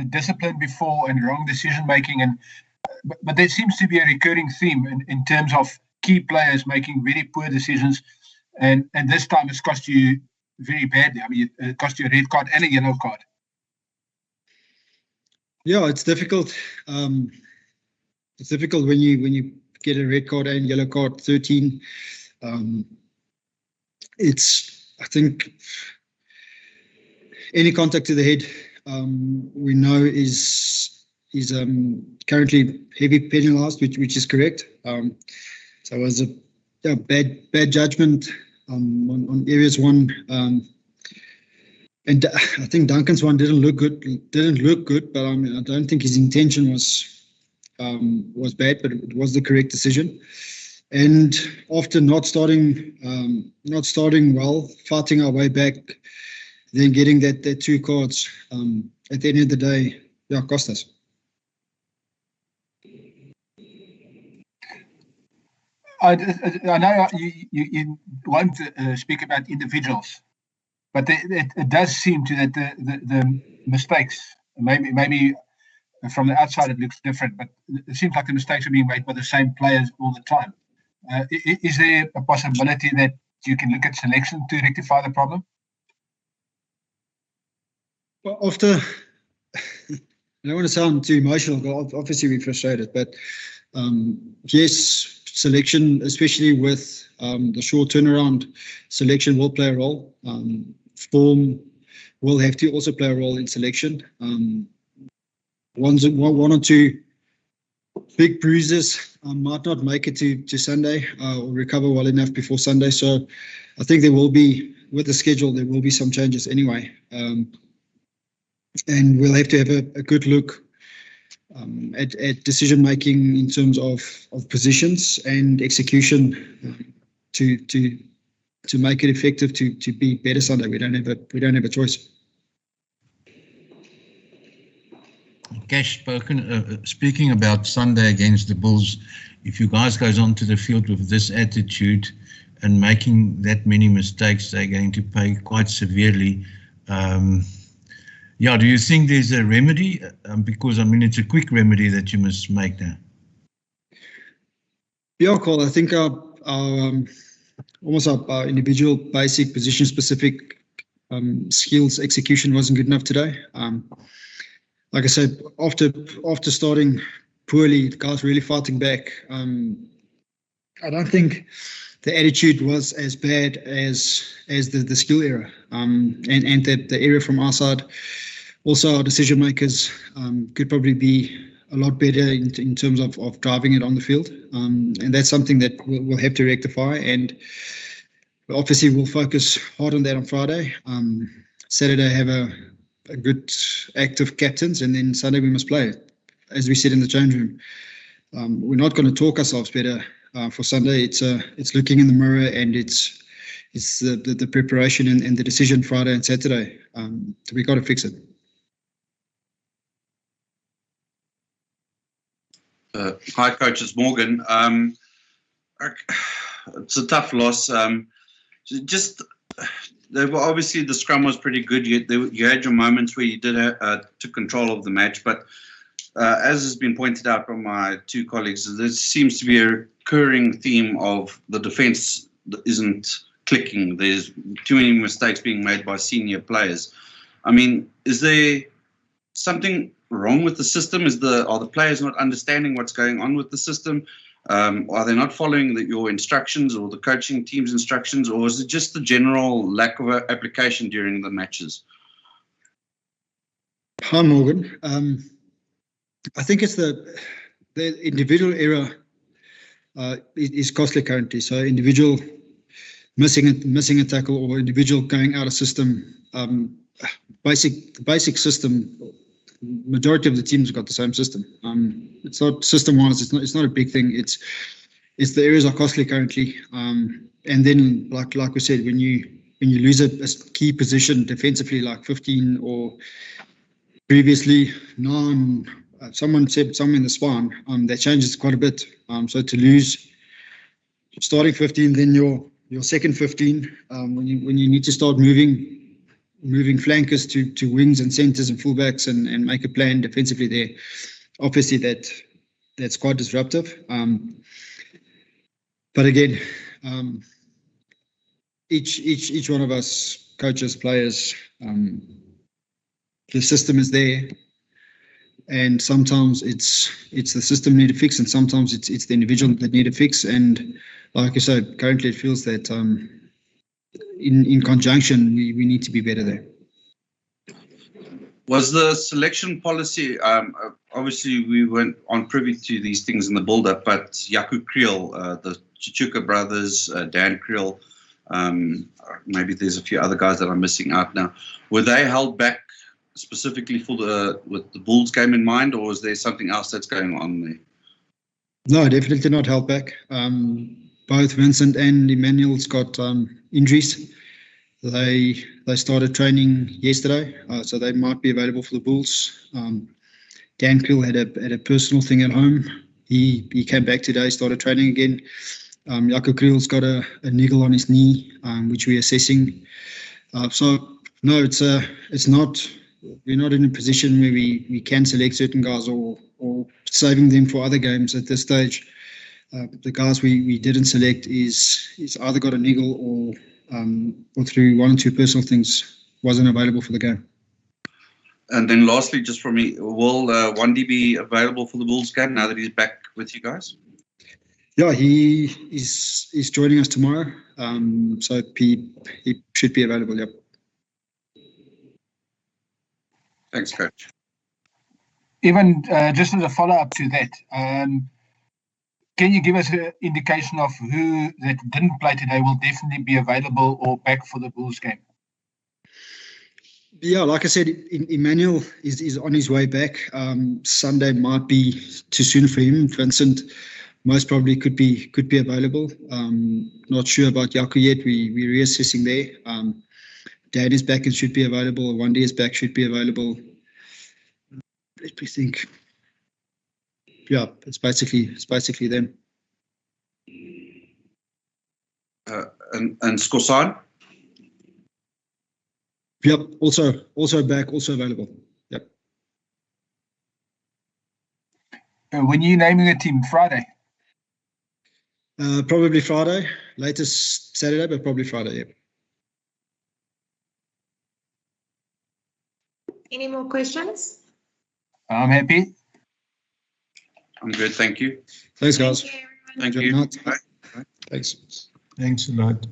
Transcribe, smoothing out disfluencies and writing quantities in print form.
discipline before and wrong decision making, but there seems to be a recurring theme in terms of key players making very poor decisions, and this time it's cost you very badly. I mean, it cost you a red card and a yellow card. Yeah, it's difficult. It's difficult when you get a red card and yellow card. 13. I think any contact to the head, we know is currently heavy penalised, which is correct. So it was a bad judgment on areas one, and I think Duncan's one didn't look good, but I don't think his intention was bad, but it was the correct decision. And after not starting well, fighting our way back, then getting that 2 cards at the end of the day, cost us. I know you won't speak about individuals, but it does seem to that the mistakes, maybe from the outside it looks different, but it seems like the mistakes are being made by the same players all the time. Is there a possibility that you can look at selection to rectify the problem? Well, after, I don't want to sound too emotional, but obviously we're frustrated, but yes, selection, especially with the short turnaround, selection will play a role. Form will have to also play a role in selection. One or two big bruises might not make it to Sunday or recover well enough before Sunday. So I think there will be, with the schedule, there will be some changes anyway. And we'll have to have a good look at decision making in terms of positions and execution to make it effective to be better Sunday. We don't have a choice. Cash, speaking about Sunday against the Bulls, if you guys goes onto the field with this attitude and making that many mistakes, they're going to pay quite severely. Do you think there's a remedy? Because, I mean, it's a quick remedy that you must make now. Yeah, Carl, I think our individual basic position-specific skills execution wasn't good enough today. Like I said, after starting poorly, the guys really fighting back. I don't think the attitude was as bad as the skill error, and the error from our side. Also, our decision makers could probably be a lot better in terms of driving it on the field, and that's something that we'll have to rectify. And obviously, we'll focus hard on that on Friday. Saturday, have a good active captains, and then Sunday we must play. As we said in the change room, we're not going to talk ourselves better for Sunday. It's looking in the mirror, and it's the preparation and the decision Friday and Saturday. We got to fix it. Hi, Coach. It's Morgan. It's a tough loss. Obviously the scrum was pretty good. You had your moments where you did took control of the match, but as has been pointed out by my 2 colleagues, there seems to be a recurring theme of the defence isn't clicking. There's too many mistakes being made by senior players. I mean, is there something wrong with the system? Are the players not understanding what's going on with the system? Are they not following your instructions or the coaching team's instructions, or is it just the general lack of application during the matches? Hi, Morgan. I think it's the individual error is costly currently. So individual missing a tackle or individual going out of system. Basic system. Majority of the teams have got the same system. It's not system-wise. It's not a big thing. It's the areas are costly currently. And then, like we said, when you lose a key position defensively, like 15 or previously 9, someone said somewhere in the spine, that changes quite a bit. So to lose starting 15, then your second 15, when you need to start moving moving flankers to wings and centres and fullbacks and make a plan defensively there. Obviously, that's quite disruptive. But again, each one of us, coaches, players, the system is there, and sometimes it's the system need to fix, and sometimes it's the individual that need to fix. And like I said, currently it feels that in conjunction we need to be better there. Was the selection policy, obviously we weren't on privy to these things in the build-up, but Jaco Kriel, the Chichuka brothers, Dan Kriel, maybe there's a few other guys that I'm missing out now. Were they held back specifically with the Bulls game in mind, or is there something else that's going on there? No, definitely not held back. Both Vincent and Emmanuel's got injuries. They started training yesterday, so they might be available for the Bulls. Dan Kriel had a personal thing at home. He came back today, started training again. Jaco Kriel's got a niggle on his knee, which we're assessing. So no, it's not. We're not in a position where we can select certain guys or saving them for other games at this stage. The guys we didn't select is either got a niggle or through one or two personal things wasn't available for the game. And then lastly, just for me, will Wandy be available for the Bulls game now that he's back with you guys? Yeah, he is joining us tomorrow. So he should be available, yep. Thanks, Coach. Even just as a follow-up to that, can you give us an indication of who that didn't play today will definitely be available or back for the Bulls game? Yeah, like I said, Emmanuel is on his way back. Sunday might be too soon for him. Vincent most probably could be available. Not sure about Jaco yet. We're reassessing there. Dad is back and should be available. One day is back, should be available. Let me think. Yeah, it's basically them. And Skosan? Yep, also back, also available. Yep. When you naming a team, Friday? Probably Friday, latest Saturday, but probably Friday, yep. Any more questions? I'm happy. I'm good, thank you. Thanks, guys. Thank you, everyone. Thank you. Bye. Thanks. Thanks a lot.